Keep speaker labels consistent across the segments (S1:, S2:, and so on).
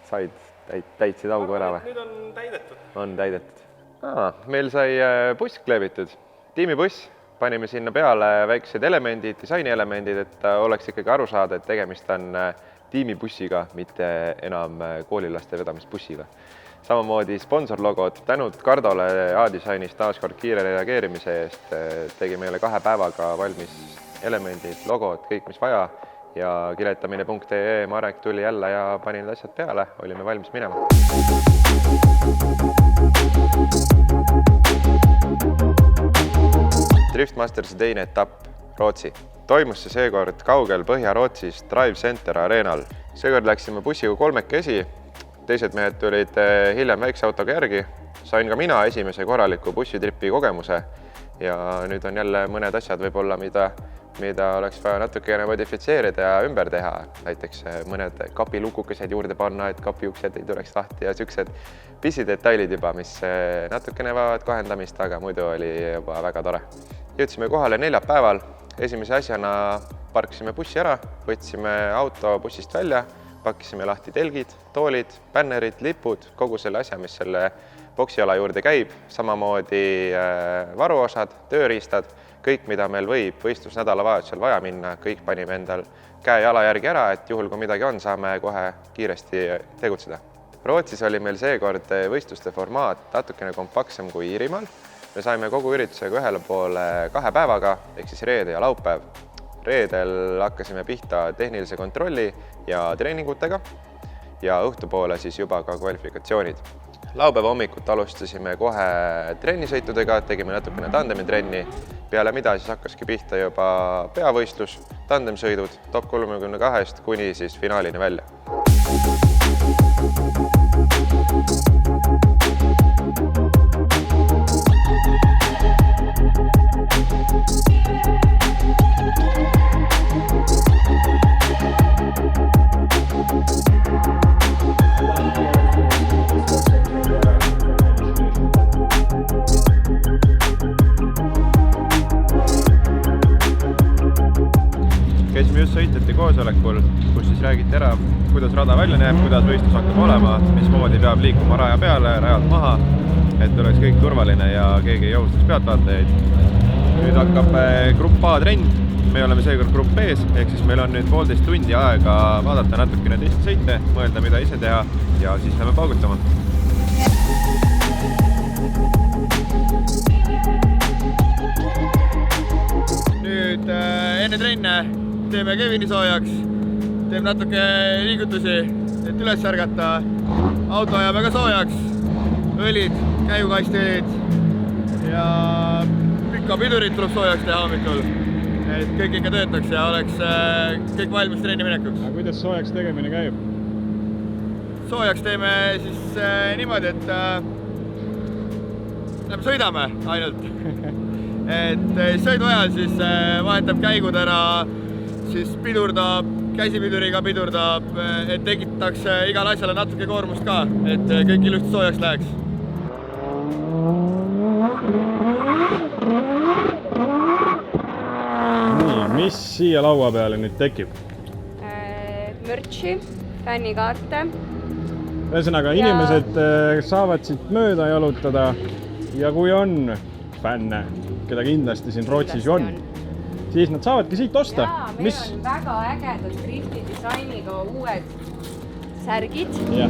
S1: täitsid augu ära või?
S2: Nüüd on täidetud.
S1: On täidetud. Meil sai buss kleebitud. Tiimibuss, panime sinna peale väiksed elemendid, disainielemendid, et oleks ikkagi aru saada, et tegemist on tiimibussiga, mitte enam koolilaste vedamisbussiga. Samamoodi sponsorlogod, tänud Cardole A-disainis taaskord kiire reageerimise eest, tegi meile 2 päevaga valmis elemendid, logod, kõik mis vaja ja Kiletamine.ee Marek tuli jälle ja pani need asjad peale, olime valmis minema. Driftmastersi teine etapp, Rootsi. Toimus see seekord kaugel Põhja-Rootsis Drivecenter Arenale. Seekord läksime bussiga 3-kesi, teised mehed tulid hiljem väikse autoga järgi. Sain ka mina esimese korraliku bussitripi kogemuse ja nüüd on jälle mõned asjad võib-olla, mida oleks vaja natukene modifitseerida ja ümber teha. Näiteks mõned kapilukukesed juurde panna, et kapiuksed ei tuleks lahti ja siuksed pisidetailid juba, mis natukene vajavad kohendamist, aga muidu oli juba väga tore. Jõudsime kohale neljapäeval. Esimese asjana parkisime bussi ära, võtsime auto bussist välja, pakkisime lahti telgid, toolid, bännerid, lipud, kogu selle asja, mis selle boksiala juurde käib, samamoodi varuosad, tööriistad, kõik, mida meil võib võistlusnädalavahetusel vaja minna, kõik panime endal käe jala järgi ära, et juhul kui midagi on, saame kohe kiiresti tegutseda. Rootsis oli meil seekord võistluste formaat natukene kompaktsem kui Iirimaal. Me saime kogu üritusega ühele poole 2 päevaga, ehk siis reede ja laupäev. Reedel hakkasime pihta tehnilise kontrolli ja treeningutega ja õhtupoole siis juba ka kvalifikatsioonid. Laupäeva hommikut alustasime kohe trennisõitudega, tegime natukene tandemitrenni, peale mida siis hakkaski pihta juba peavõistlus, tandemsõidud top 32 kuni siis finaalini välja. Käisime just sõitjate koosolekul, kus siis räägiti ära, kuidas rada välja näeb, kuidas võistlus hakkab olema, mismoodi peab liikuma raja peale, rajalt maha, et oleks kõik turvaline ja keegi ei ohustaks pealtvaatajaid. Nüüd hakkab grupp A trenn, me oleme seekord grupp B-s, ehk siis meil on nüüd 1,5 tundi aega vaadata natukene teiste sõite, mõelda, mida ise teha ja siis lähme paugutama. Nüüd enne trenne teeme Kevini soojaks, teeme natuke liigutusi, et üles ärgata. Auto ajab väga soojaks, õlid, käigukastiõlid ja pikka pidurit tuleb soojaks teha hommikul. Et kõik ikka töötaks ja oleks kõik valmis trenni minekuks.
S3: Aga kuidas soojaks tegemine käib?
S1: Soojaks teeme siis niimoodi, et sõidame ainult. Et sõidu ajal siis vahetab käigud ära, siis pidurdab, käsipiduriga pidurdab, et tekitaks igal asjale natuke koormust ka, et kõik ilusti soojaks läheks.
S3: Nii, mis siia laua peale nüüd tekib?
S4: Mürtsi, fännikaarte.
S3: Ühesõnaga, inimesed saavad siit mööda jalutada ja kui on fänne, keda kindlasti siin Rootsis ju on, siis nad saavadki siit osta.
S4: Jaa, meil on väga ägedad drifti disainiga uued särgid.
S3: Ja.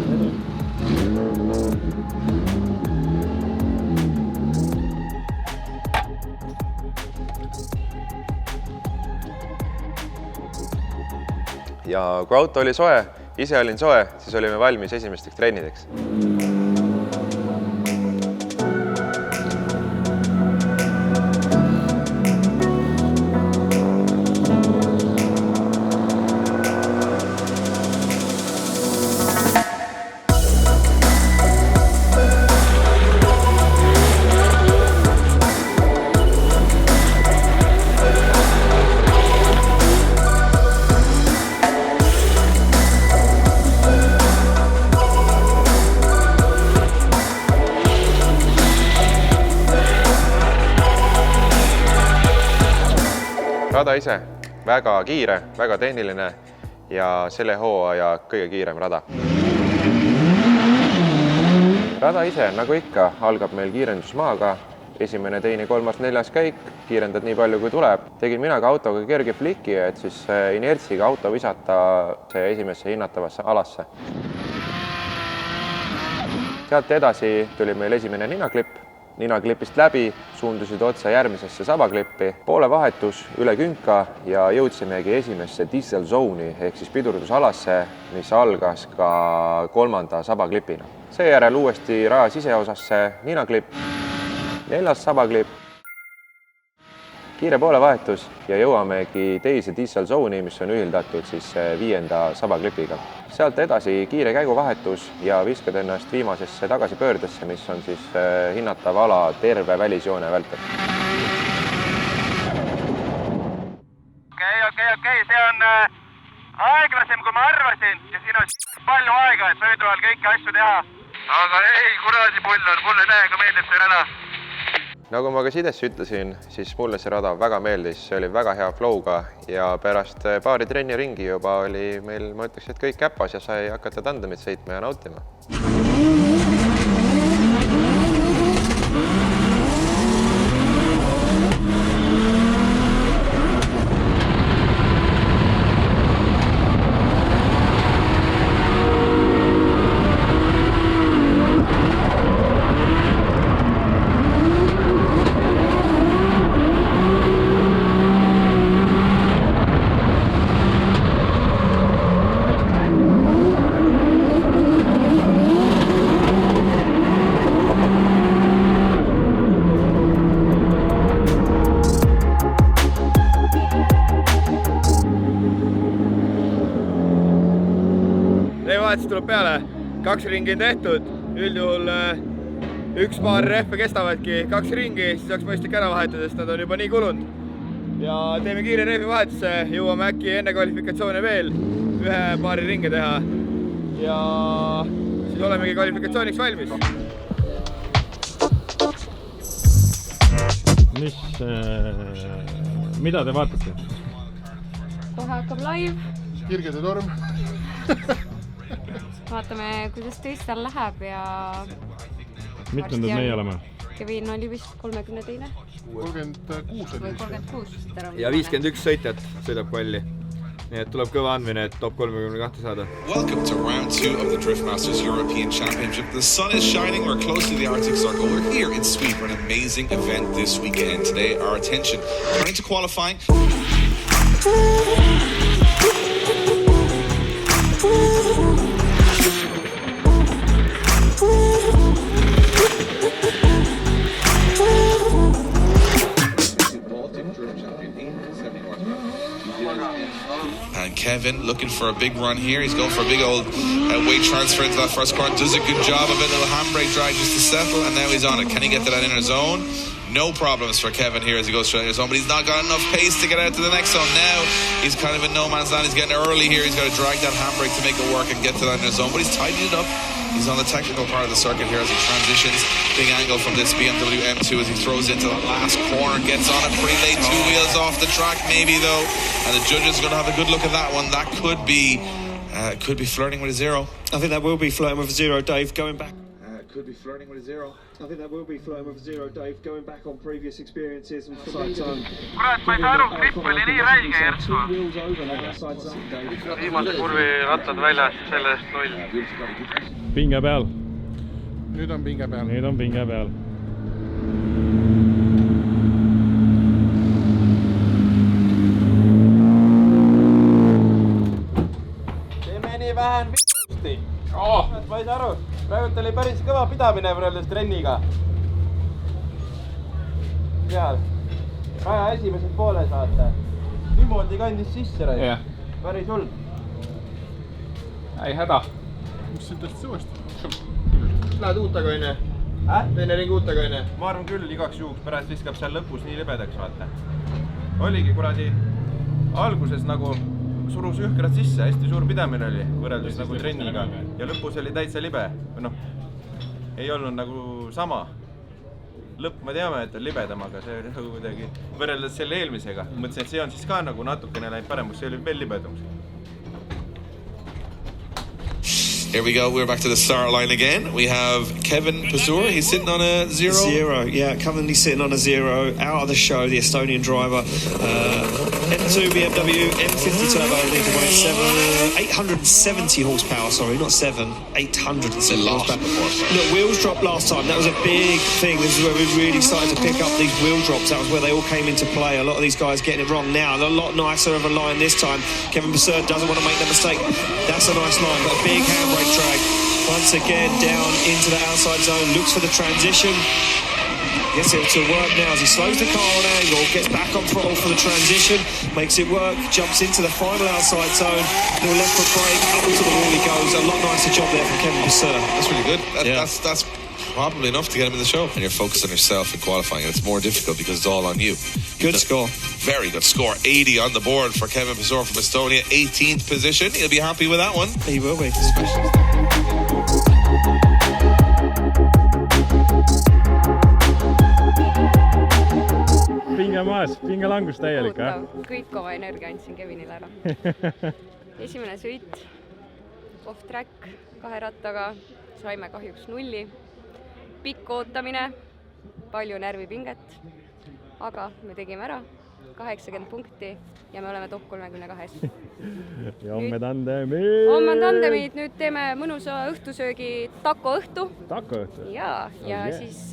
S1: Ja kui auto oli soe, ise olin soe, siis olime valmis esimesteks trennideks. Rada ise väga kiire, väga tehniline ja selle hooaja kõige kiirem rada. Rada ise, nagu ikka, algab meil kiirendusmaaga. Esimene, teine, kolmas, neljas käik, kiirendad nii palju kui tuleb. Tegin mina ka autoga kerge fliki, et siis inertsiga auto visata esimesse hinnatavasse alasse. Sealt edasi tuli meil esimene ninaklipp. Ninaklipist läbi suundusid otse järgmisesse sabaklippi. Poole vahetus üle künka ja jõudsimegi esimesse diesel zone'i ehk siis pidurdusalasse, mis algas ka kolmanda sabaklipina. Seejärel uuesti raja siseosasse ninaklipp, neljas sabaklipp, kiire poole vahetus ja jõuamegi teise diesel zone'i, mis on ühildatud siis viienda sabaklipiga. Sealt edasi kiire käiguvahetus ja viskad ennast viimasesse tagasipöördesse, mis on siis hinnatav ala terve välisjoone vältel.
S2: Okei, see on aeglasem, kui ma arvasin ja siin on palju aega, et möödu ajal kõiki asju teha. Aga ei, kuradi pull on, mulle täiega meeldib see rada.
S1: Nagu ma ka sidesse ütlesin, siis mulle see rada väga meeldis, see oli väga hea flowga ja pärast paari trenniringi juba oli meil, ma ütleks, et kõik käpas ja sai hakata tandemit sõitma ja nautima.
S5: Tuleb peale, 2 ringi on tehtud, üldjuhul üks paar rehve kestavadki 2 ringi, siis oleks mõistlik ära vahetada, sest nad on juba nii kulunud. Ja teeme kiire rehvi vahetuse, jõuame äkki enne kvalifikatsioone veel ühe paari ringe teha ja siis olemegi kvalifikatsiooniks valmis.
S3: Mida te vaatate?
S4: Kohe hakkab live.
S6: Kirgede torm.
S4: Vaatame, kuidas teistel läheb ja...
S3: Mitmendad meie oleme?
S4: Kevin oli vist 32.
S6: 36 oli.
S4: 36.
S5: Ja 51 sõitjat sõidab kvalli. Nii et tuleb kõva andmine, et top 32 saada.
S7: Welcome to round 2 of the Drift Masters European Championship. The sun is shining. We're close to the Arctic Circle. We're here in Sweden for an amazing event this weekend. Today, our attention turning to qualifying. And Kevin looking for a big run here. He's going for a big old weight transfer into that first corner. Does a good job of it. Little handbrake drag just to settle, and now he's on it. Can he get to that inner zone? No problems for Kevin here as he goes through the inner zone, but he's not got enough pace to get out to the next zone. Now he's kind of in no man's land. He's getting early here. He's got to drag that handbrake to make it work and get to that inner zone, but he's tidied it up. He's on the technical part of the circuit here as he transitions. Big angle from this BMW M2 as he throws into that last corner, gets on it pretty late, 2 wheels off the track maybe though, and the judges are going to have a good look at that one. That could be flirting with a zero.
S8: I think that will be flirting with a zero, Dave, going back.
S7: Could be flirting with a zero.
S8: I think that will be flirting with a zero, Dave, going back on previous experiences and side time.
S2: Kurat, ma ei saa aru, klipp oli nii räige järsku. Viimase kurvi rattad väljas, sellest 0.
S3: Pinge peal.
S6: Nüüd on pinge peal.
S3: Nüüd on pinge peal.
S5: Teeme nii vähän vidusti. Ma ei saa aru, praegu oli päris kõva pidamine võrreldes trenniga. Seal, raja esimesed poole saate. Niimoodi kandis sisse rai. Päris hull.
S3: Ei häda.
S6: Mis siin tõesti uuesti?
S5: Lähed uutega õnne? Teine ring uutega õnne? Ma arvan küll igaks juhuks, pärast viskab seal lõpus nii libedaks, vaata. Oligi kuradi alguses nagu surus ühkrad sisse, hästi suur pidamine oli võrreldus nagu trenniga ja lõpus oli täitsa libe. No, ei olnud nagu sama. Lõpp me teame, et on libedam, aga see oli nagu kuidagi võrreldes selle eelmisega. Mõtlesin, et see on siis ka nagu natukene läinud paremus, see oli veel libedam.
S7: Here we go. We're back to the start line again. We have Kevin Pesur. He's sitting on a 0.
S9: 0, yeah. Currently sitting on a 0. Out of the show, the Estonian driver. M2 BMW M50 turbo, 870 horsepower. Sorry, not 7. 870 horsepower. Look, wheels dropped last time. That was a big thing. This is where we really started to pick up these wheel drops. That was where they all came into play. A lot of these guys getting it wrong now. They're a lot nicer of a line this time. Kevin Pesur doesn't want to make that mistake. That's a nice line, but a big handbrake drag. Once again, down into the outside zone. Looks for the transition. Gets it to work now as he slows the car on angle, gets back on throttle for the transition, makes it work, jumps into the final outside zone, little left foot brake, up to the wall he goes. A lot nicer job there from Kevin Pesur.
S7: That's really good. That's probably enough to get him in the show. And you're focused on yourself in qualifying, and it's more difficult because it's all on you.
S9: Good score.
S7: Very good score. 80 on the board for Kevin Pesur from Estonia. 18th position. He'll be happy with that one.
S9: He will be.
S3: Pinge maas, pingelangus täielik,
S4: kõik oma energia andsin Kevinile ära. Esimene sõit, off-track, 2 rattaga, saime kahjuks 0. Pikk ootamine, palju närvipinget, aga me tegime ära 80 punkti ja me oleme top 32.
S3: Ja homme tandemid.
S4: Homme on tandemid, nüüd teeme mõnusa õhtusöögi taco õhtu.
S3: Taco õhtu?
S4: Ja siis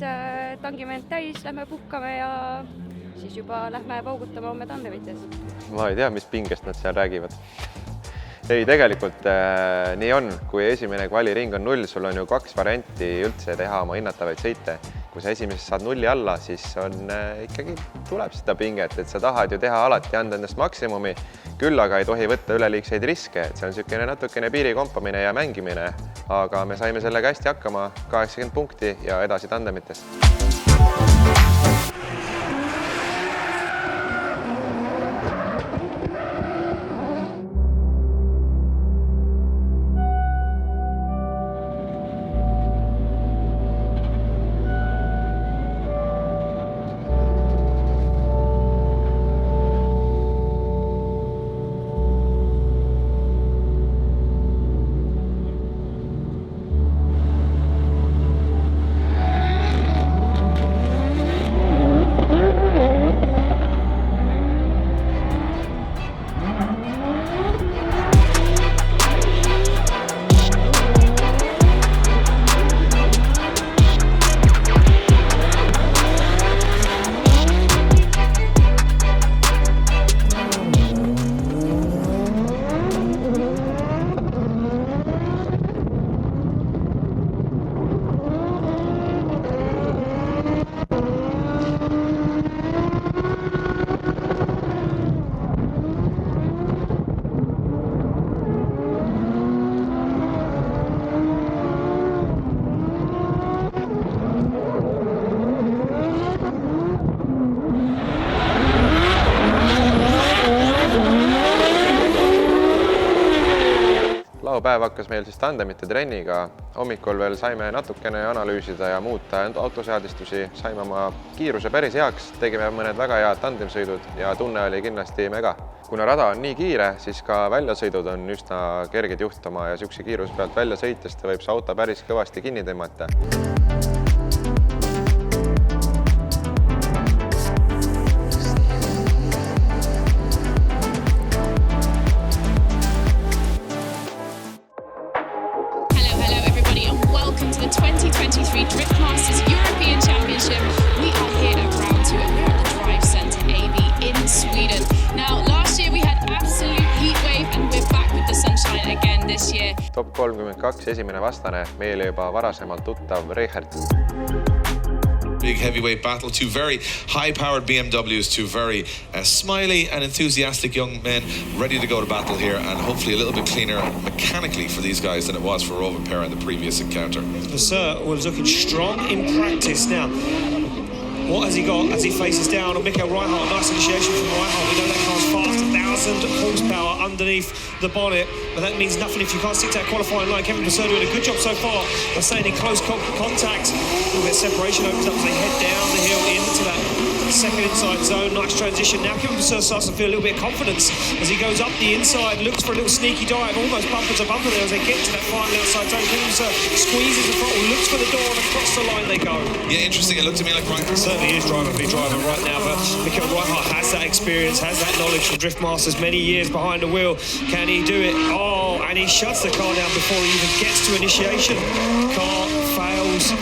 S4: tangime end täis, lähme puhkame ja siis juba lähme paugutama homme tandemites.
S1: Ma ei tea, mis pingest nad seal räägivad. Ei, tegelikult nii on, kui esimene kvaliring on 0, sul on ju 2 varianti üldse teha oma hinnatavaid sõite. Kui sa esimeses saad 0 alla, siis on ikkagi tuleb seda pinget, et sa tahad ju teha alati anda endast maksimumi, küll aga ei tohi võtta üleliigseid riske, et see on niisugune natukene piirikompamine ja mängimine, aga me saime sellega hästi hakkama, 80 punkti ja edasi tandemitest. Päev hakkas meil siis tandemite trenniga. Hommikul veel saime natukene analüüsida ja muuta autoseadistusi, saime oma kiiruse päris heaks, tegime mõned väga head tandemsõidud ja tunne oli kindlasti mega. Kuna rada on nii kiire, siis ka väljasõidud on üsna kerged juhtuma ja niisuguse kiiruse pealt välja sõitest võib see auto päris kõvasti kinni tõmmata.
S10: European Championship. We are here at round 2 and we're at the Drivecenter Arenale in Sweden. Now, last year we had absolute heat wave and we're back with the sunshine again this year.
S1: Top 32 esimene vastane, meile juba varasemalt tuttav Rehvipunkt.
S7: Big heavyweight battle, 2 very high-powered BMWs, 2 very smiley and enthusiastic young men ready to go to battle here, and hopefully a little bit cleaner mechanically for these guys than it was for Rehvipunkt in the previous encounter.
S9: Pesur was looking strong in practice now. What has he got as he faces down on Mikkel Reichardt? Nice initiation from Reichardt. We know that car's fast, 1,000 horsepower underneath the bonnet, but that means nothing if you can't stick to that qualifying line. Kevin Pesur doing a good job so far by staying in close contact. A little bit of separation opens up as they head down the hill into that second inside zone. Nice transition. Now Kevin Pesur starts to feel a little bit of confidence as he goes up the inside, looks for a little sneaky dive, almost bumper to bumper there as they get to that final outside zone. Kevin Pesur squeezes the throttle, looks for the door, and across the line they go.
S7: Yeah, interesting. It looked to me like Reichardt
S9: certainly is driver right now, but Mikkel Reichardt has that experience, has that knowledge from Drift Masters, many years behind the wheel. Can he do it? Oh, and he shuts the car down before he even gets to initiation. Car fails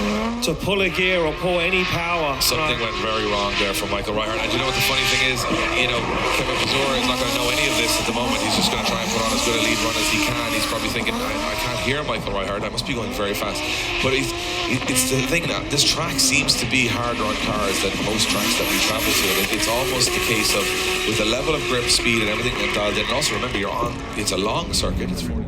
S9: to pull a gear or pull any power.
S7: Something went very wrong there for Michael Reichardt. And you know what the funny thing is? You know, Kevin Pesur is not going to know any of this at the moment. He's just going to try and put on as good a lead run as he can. He's probably thinking, I can't hear Michael Reichardt. I must be going very fast. But it's the thing now, this track seems to be harder on cars than most tracks that we travel to. And it's almost the case of, with the level of grip, speed and everything that dialed in. And also remember, it's a long circuit. It's 40.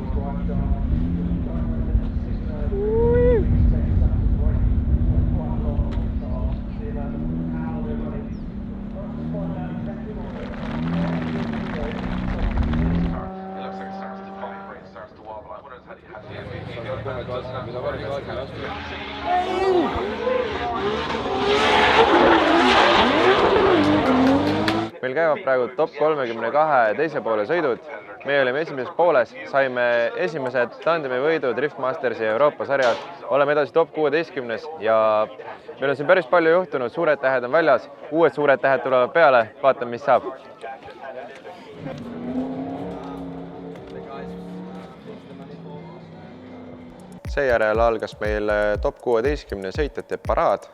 S1: Meil käivad praegu top 32 teise poole sõidud. Me olime esimeses pooles, saime esimesed tandemi võidu Drift Mastersi Euroopa sarjas. Oleme edasi top 16 ja meil on siin päris palju juhtunud. Suured tähed on väljas, uued suured tähed tulevad peale. Vaatame, mis saab. Seejärel algas meil top 16 sõitjate paraad,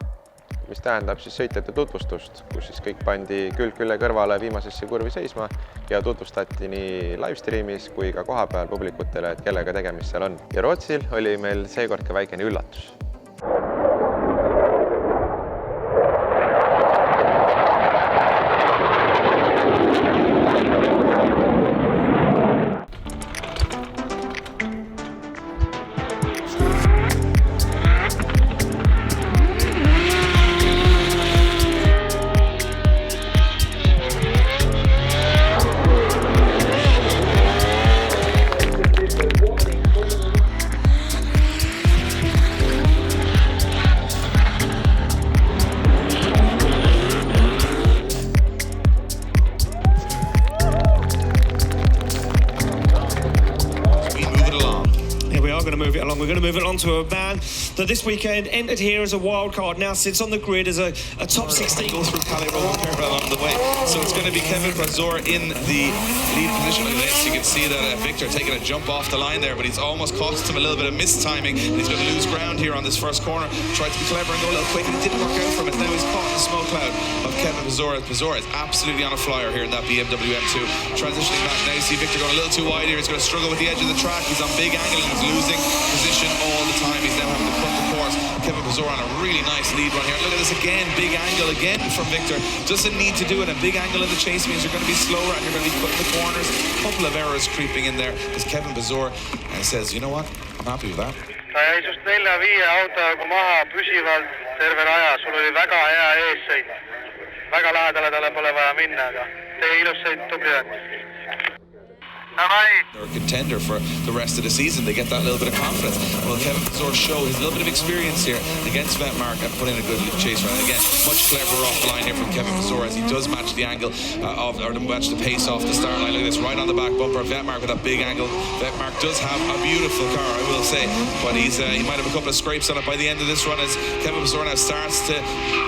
S1: mis tähendab siis sõitjate tutvustust, kus siis kõik pandi külg külle kõrvale viimasesse kurvi seisma ja tutvustati nii livestreamis kui ka kohapeal publikutele, et kellega tegemist seal on. Ja Rootsil oli meil seekord ka väikene üllatus.
S9: We're going to move it along to a man that this weekend entered here as a wild card, now sits on the grid as a top 16.
S7: Go through Cali Road along the way. So it's going to be Kevin Pesur in the lead position of this. You can see that Victor taking a jump off the line there, but he's almost cost him a little bit of mistiming. He's going to lose ground here on this first corner. Tried to be clever and go a little quick, and it didn't work out for him. Now he's caught in the smoke cloud of Kevin Pesur. Pesur is absolutely on a flyer here in that BMW M2. Transitioning back now, you see Victor going a little too wide here. He's going to struggle with the edge of the track. He's on big angle and he's losing position all the time. He's now having to cut the course. Kevin Pesur on a really nice lead run here. Look at this again, big angle again from Victor. Doesn't need to do it. A big angle in the chase means you're going to be slower and you're going to be putting the corners. A couple of errors creeping in there as Kevin Pesur says, you know what, I'm happy with that.
S2: Ta jäi just 4-5 autoga maha püsivalt terve raja. Sul oli väga hea eessõit. Väga lähedale talle pole vaja minna, aga tee ilus sõit, tubli on.
S7: They're a contender for the rest of the season. They get that little bit of confidence. Well, Kevin Pesur show his little bit of experience here against Vetmark and put in a good chase run. Again, much cleverer off the line here from Kevin Pesur as he does match the angle or match the pace off the start line. Look at this, right on the back bumper of Vetmark with that big angle. Vetmark does have a beautiful car, I will say, but he might have a couple of scrapes on it by the end of this run as Kevin Pesur now starts to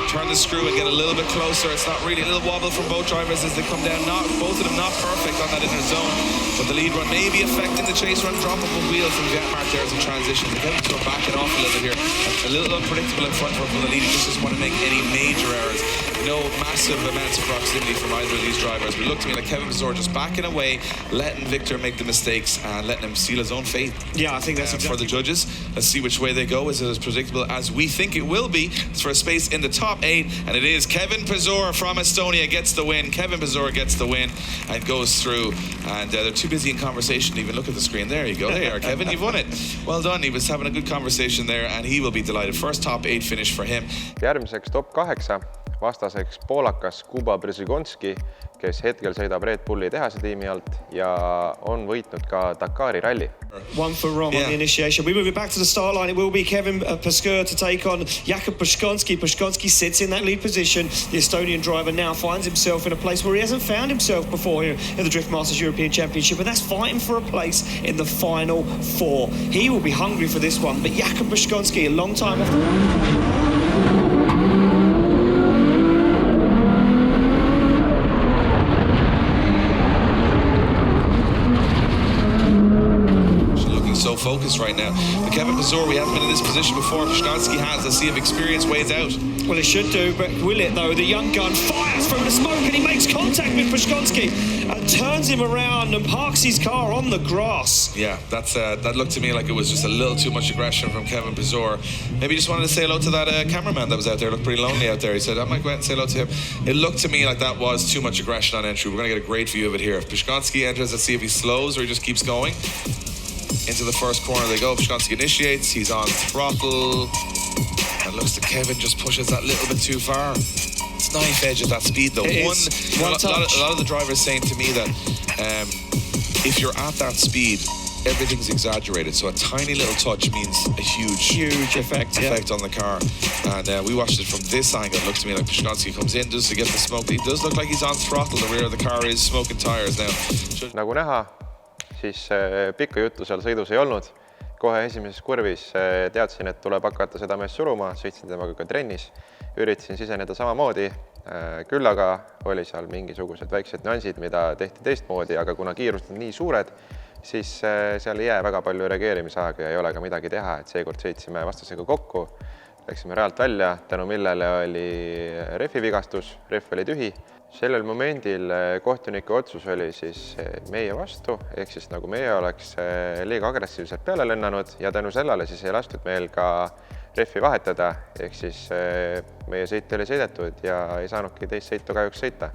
S7: turn the screw and get a little bit closer. It's not really a little wobble from both drivers as they come down. Both of them not perfect on that inner zone. But the lead run may be affecting the chase run. Drop up a wheel from Vetmark there as a transition. The Kevin Pesur backing off a little bit here. A little unpredictable in front from the lead. He just doesn't want to make any major errors. No massive amounts of proximity from either of these drivers. But it looked to me like Kevin Pesur just backing away, letting Victor make the mistakes and letting him seal his own fate.
S9: Yeah, I think that's exactly
S7: for the judges. Let's see which way they go. Is it as predictable as we think it will be? It's for a space in the top 8, and it is Kevin Pesur from Estonia gets the win. Kevin Pesur gets the win and goes through. And they're too busy in conversation to even look at the screen. There you go. There you are, Kevin. You've won it. Well done. He was having a good conversation there, and he will be delighted. First top 8 finish for him.
S1: Järgmiseks top 8 vastaseks poolakas Kuba Brzygonski, kes hetkel sõidab Red Bulli tehase tiimi alt ja on võitnud ka Dakari ralli.
S9: One for Rom on the initiation. We move it back to the start line. It will be Kevin Pesur to take on Jakub Puszczonski. Puszczonski sits in that lead position. The Estonian driver now finds himself in a place where he hasn't found himself before here in the Drift Masters European Championship, and that's fighting for a place in the final four. He will be hungry for this one, but Jakub Puszczonski, a long time off the...
S7: So focused right now. But Kevin Pesur, we haven't been in this position before. Puszczonski has. Let's see if experience weighs out.
S9: Well, it should do, but will it though? The young gun fires from the smoke and he makes contact with Puszczonski and turns him around and parks his car on the grass.
S7: Yeah, that looked to me like it was just a little too much aggression from Kevin Pesur. Maybe he just wanted to say hello to that cameraman that was out there. It looked pretty lonely out there. He said, I might go out and say hello to him. It looked to me like that was too much aggression on entry. We're going to get a great view of it here. If Puszczonski enters, let's see if he slows or he just keeps going. Into the first corner they go. Puszczonski initiates. He's on throttle. And looks to Kevin just pushes that little bit too far. It's knife edge at that speed though. A lot of the drivers saying to me that if you're at that speed, everything's exaggerated. So a tiny little touch means a huge effect on the car. And we watched it from this angle. It looks to me like Puszczonski comes in just to get the smoke. It does look like he's on throttle. The rear of the car is smoking tires now.
S1: Nagu näha, siis pikka juttu seal sõidus ei olnud. Kohe esimeses kurvis teadsin, et tuleb hakata seda meest suruma, sõitsin temaga ka trennis, üritasin siseneda samamoodi, küll aga oli seal mingisugused väiksed nüansid, mida tehti teistmoodi, aga kuna kiirused on nii suured, siis seal ei jää väga palju reageerimisaega ja ei ole ka midagi teha, et seekord sõitsime vastasega kokku, läksime realt välja, tänu millele oli rehvi vigastus, rehv oli tühi. Sellel momendil kohtuniku otsus oli siis meie vastu, ehk siis nagu meie oleks liiga agressiivselt peale lennanud ja tänu sellele siis ei lastud meil ka rehvi vahetada, ehk siis meie sõit oli sõidetud ja ei saanudki teist sõitu kahjuks sõita.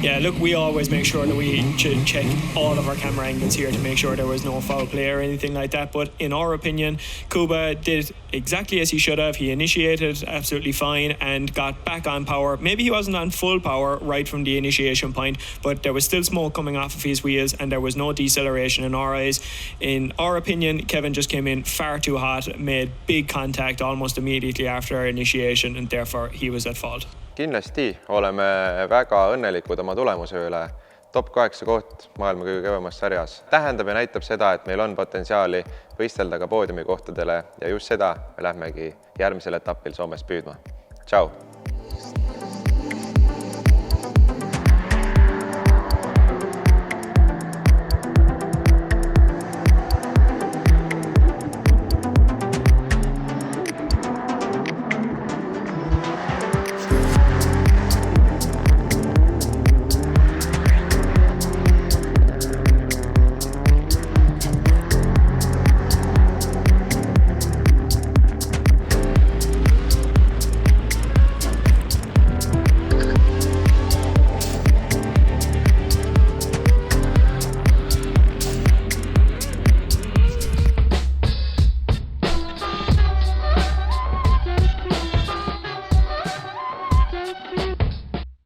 S9: Yeah, look, we always make sure that we check all of our camera angles here to make sure there was no foul play or anything like that. But in our opinion, Kuba did exactly as he should have. He initiated absolutely fine and got back on power. Maybe he wasn't on full power right from the initiation point, but there was still smoke coming off of his wheels and there was no deceleration in our eyes. In our opinion, Kevin just came in far too hot, made big contact almost immediately after initiation, and therefore he was at fault.
S1: Kindlasti oleme väga õnnelikud oma tulemuse üle. Top 8 koht maailma kõige kõvemas sarjas. Tähendab ja näitab seda, et meil on potentsiaali võistelda ka poodiumi kohtadele ja just seda me lähmegi järgmisel etapil Soomes püüdma. Tšau!